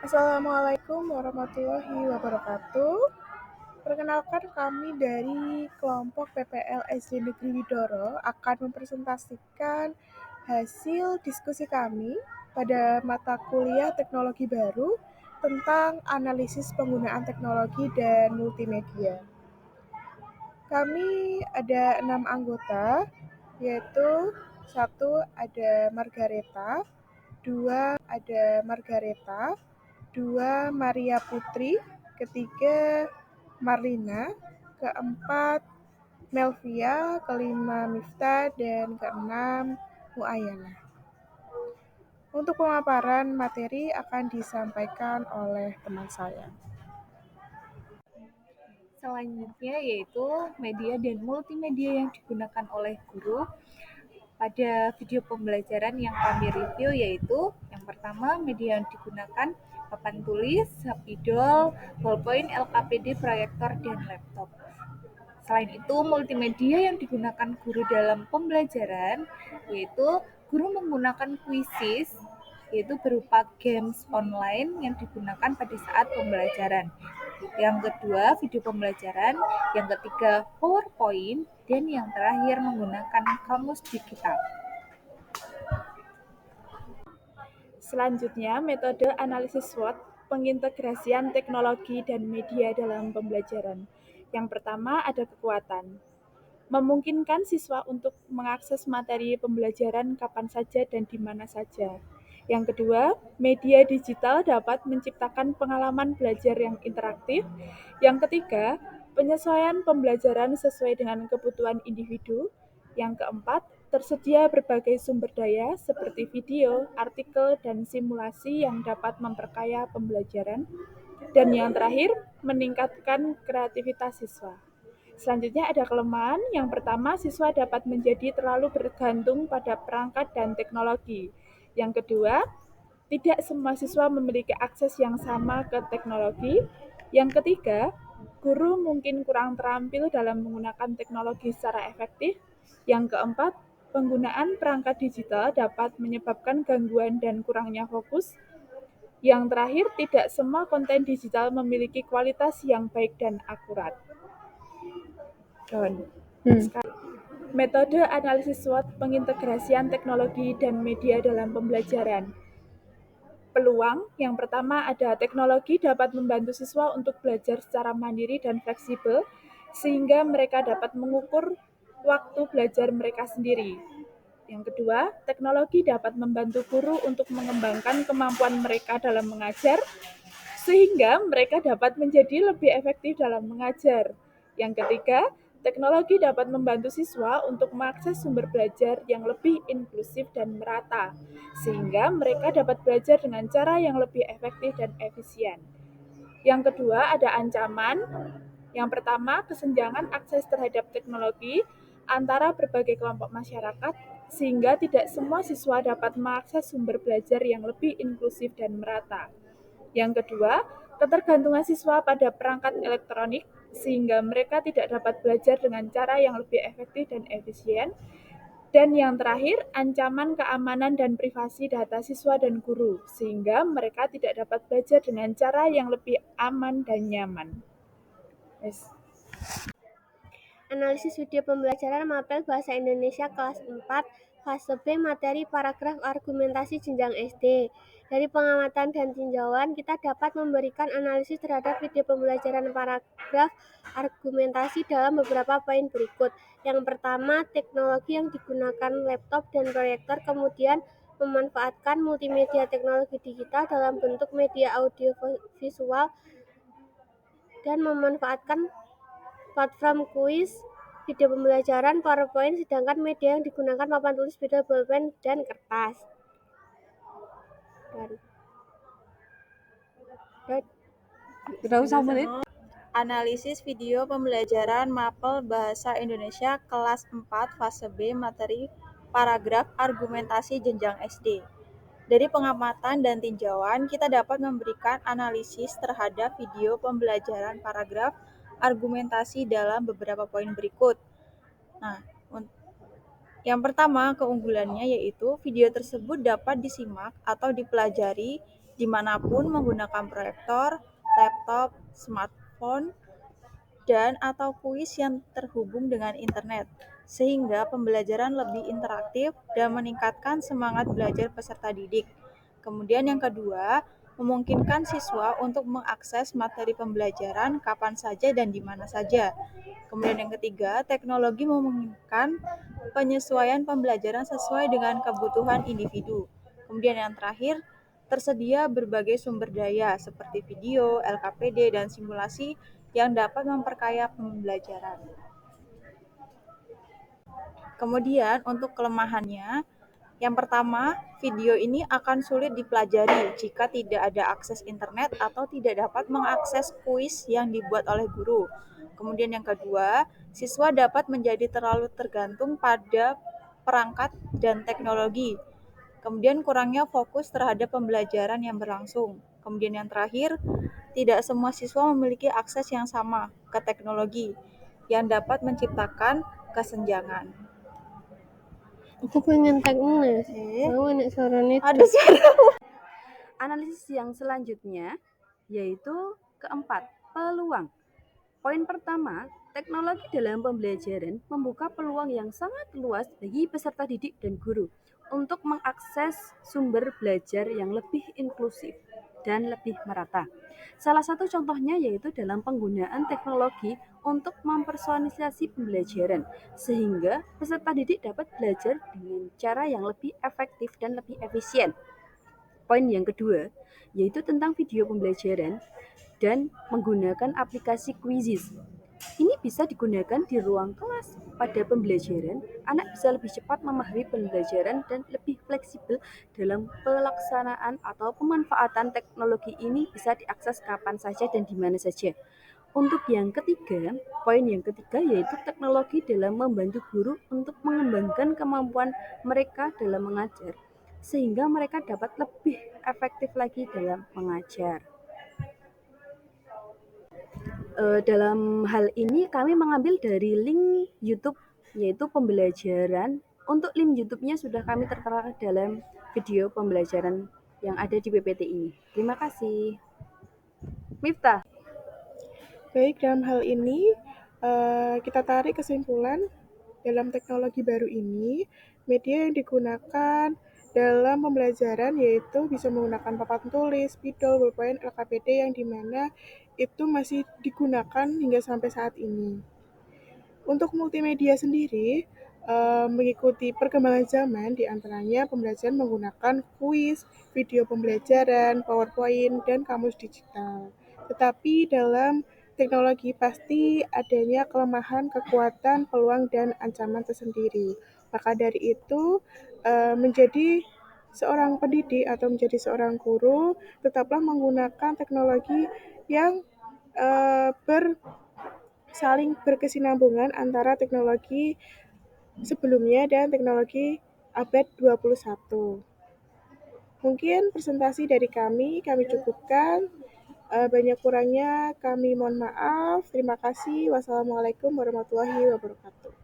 Assalamualaikum warahmatullahi wabarakatuh. Perkenalkan kami dari kelompok PPL SD Negeri Widoro akan mempresentasikan hasil diskusi kami pada mata kuliah teknologi baru tentang analisis penggunaan teknologi dan multimedia. Kami ada 6 anggota, yaitu satu ada Margareta, dua Maria Putri, ketiga Marlina, keempat Melvia, kelima Miftah, dan keenam Muayana. Untuk pemaparan materi akan disampaikan oleh teman saya. Selanjutnya yaitu media dan multimedia yang digunakan oleh guru pada video pembelajaran yang kami review, yaitu yang pertama media yang digunakan papan tulis, spidol, ballpoint, LKPD, proyektor, dan laptop. Selain itu, multimedia yang digunakan guru dalam pembelajaran yaitu guru menggunakan quizzes, yaitu berupa games online yang digunakan pada saat pembelajaran. Yang kedua, video pembelajaran. Yang ketiga, PowerPoint. Dan yang terakhir, menggunakan kamus digital. Selanjutnya, metode analisis SWOT, pengintegrasian teknologi dan media dalam pembelajaran. Yang pertama ada kekuatan. Memungkinkan siswa untuk mengakses materi pembelajaran kapan saja dan di mana saja. Yang kedua, media digital dapat menciptakan pengalaman belajar yang interaktif. Yang ketiga, penyesuaian pembelajaran sesuai dengan kebutuhan individu. Yang keempat, tersedia berbagai sumber daya seperti video, artikel, dan simulasi yang dapat memperkaya pembelajaran. Dan yang terakhir, meningkatkan kreativitas siswa. Selanjutnya ada kelemahan. Yang pertama, siswa dapat menjadi terlalu bergantung pada perangkat dan teknologi. Yang kedua, tidak semua siswa memiliki akses yang sama ke teknologi. Yang ketiga, guru mungkin kurang terampil dalam menggunakan teknologi secara efektif. Yang keempat, penggunaan perangkat digital dapat menyebabkan gangguan dan kurangnya fokus. Yang terakhir, tidak semua konten digital memiliki kualitas yang baik dan akurat. Metode analisis SWOT, pengintegrasian teknologi dan media dalam pembelajaran. Peluang yang pertama ada teknologi dapat membantu siswa untuk belajar secara mandiri dan fleksibel, sehingga mereka dapat mengukur waktu belajar mereka sendiri. Yang kedua, teknologi dapat membantu guru untuk mengembangkan kemampuan mereka dalam mengajar, sehingga mereka dapat menjadi lebih efektif dalam mengajar. Yang ketiga, teknologi dapat membantu siswa untuk mengakses sumber belajar yang lebih inklusif dan merata, sehingga mereka dapat belajar dengan cara yang lebih efektif dan efisien. Yang kedua, ada ancaman. Yang pertama, kesenjangan akses terhadap teknologi antara berbagai kelompok masyarakat, sehingga tidak semua siswa dapat mengakses sumber belajar yang lebih inklusif dan merata. Yang kedua, ketergantungan siswa pada perangkat elektronik, sehingga mereka tidak dapat belajar dengan cara yang lebih efektif dan efisien. Dan yang terakhir, ancaman keamanan dan privasi data siswa dan guru, sehingga mereka tidak dapat belajar dengan cara yang lebih aman dan nyaman. Analisis video pembelajaran Mapel Bahasa Indonesia kelas 4, fase B, materi paragraf argumentasi jenjang SD. Dari pengamatan dan tinjauan, kita dapat memberikan analisis terhadap video pembelajaran paragraf argumentasi dalam beberapa poin berikut. Yang pertama, teknologi yang digunakan laptop dan proyektor, kemudian memanfaatkan multimedia teknologi digital dalam bentuk media audio visual, dan memanfaatkan platform kuis, video pembelajaran, PowerPoint, sedangkan media yang digunakan papan tulis, spidol, bolpen, dan kertas. Analisis video pembelajaran Mapel Bahasa Indonesia kelas 4 fase B, materi paragraf argumentasi jenjang SD. Dari pengamatan dan tinjauan, kita dapat memberikan analisis terhadap video pembelajaran paragraf argumentasi dalam beberapa poin berikut. Nah, yang pertama, keunggulannya yaitu video tersebut dapat disimak atau dipelajari dimanapun menggunakan proyektor, laptop, smartphone, dan atau kuis yang terhubung dengan internet, sehingga pembelajaran lebih interaktif dan meningkatkan semangat belajar peserta didik. Kemudian yang kedua, memungkinkan siswa untuk mengakses materi pembelajaran kapan saja dan di mana saja. Kemudian yang ketiga, teknologi memungkinkan penyesuaian pembelajaran sesuai dengan kebutuhan individu. Kemudian yang terakhir, tersedia berbagai sumber daya seperti video, LKPD, dan simulasi yang dapat memperkaya pembelajaran. Kemudian untuk kelemahannya, yang pertama, video ini akan sulit dipelajari jika tidak ada akses internet atau tidak dapat mengakses kuis yang dibuat oleh guru. Kemudian yang kedua, siswa dapat menjadi terlalu tergantung pada perangkat dan teknologi. Kemudian kurangnya fokus terhadap pembelajaran yang berlangsung. Kemudian yang terakhir, tidak semua siswa memiliki akses yang sama ke teknologi yang dapat menciptakan kesenjangan. Aku pengen teknis. Mau nek sorone Ada suara. Analisis yang selanjutnya yaitu keempat, peluang. Poin pertama, teknologi dalam pembelajaran membuka peluang yang sangat luas bagi peserta didik dan guru untuk mengakses sumber belajar yang lebih inklusif dan lebih merata. Salah satu contohnya yaitu dalam penggunaan teknologi untuk mempersonalisasi pembelajaran, sehingga peserta didik dapat belajar dengan cara yang lebih efektif dan lebih efisien. Poin yang kedua, yaitu tentang video pembelajaran dan menggunakan aplikasi Quizzes. Ini bisa digunakan di ruang kelas. Pada pembelajaran, anak bisa lebih cepat memahami pembelajaran dan lebih fleksibel dalam pelaksanaan atau pemanfaatan teknologi ini bisa diakses kapan saja dan di mana saja. Untuk yang ketiga, poin yang ketiga yaitu teknologi dalam membantu guru untuk mengembangkan kemampuan mereka dalam mengajar, sehingga mereka dapat lebih efektif lagi dalam mengajar. Dalam hal ini kami mengambil dari link YouTube yaitu pembelajaran. Untuk link YouTube-nya sudah kami tertera dalam video pembelajaran yang ada di PPT ini. Terima kasih. Miftah. Baik, dalam hal ini kita tarik kesimpulan dalam teknologi baru ini, media yang digunakan dalam pembelajaran yaitu bisa menggunakan papan tulis, spidol, pulpen, LKPD yang dimana itu masih digunakan hingga sampai saat ini. Untuk multimedia sendiri, mengikuti perkembangan zaman, diantaranya pembelajaran menggunakan kuis, video pembelajaran, PowerPoint, dan kamus digital. Tetapi dalam teknologi pasti adanya kelemahan, kekuatan, peluang, dan ancaman tersendiri. Maka dari itu, menjadi seorang pendidik atau menjadi seorang guru, tetaplah menggunakan teknologi yang saling berkesinambungan antara teknologi sebelumnya dan teknologi abad 21. Mungkin presentasi dari kami cukupkan. Banyak kurangnya kami mohon maaf. Terima kasih. Wassalamualaikum warahmatullahi wabarakatuh.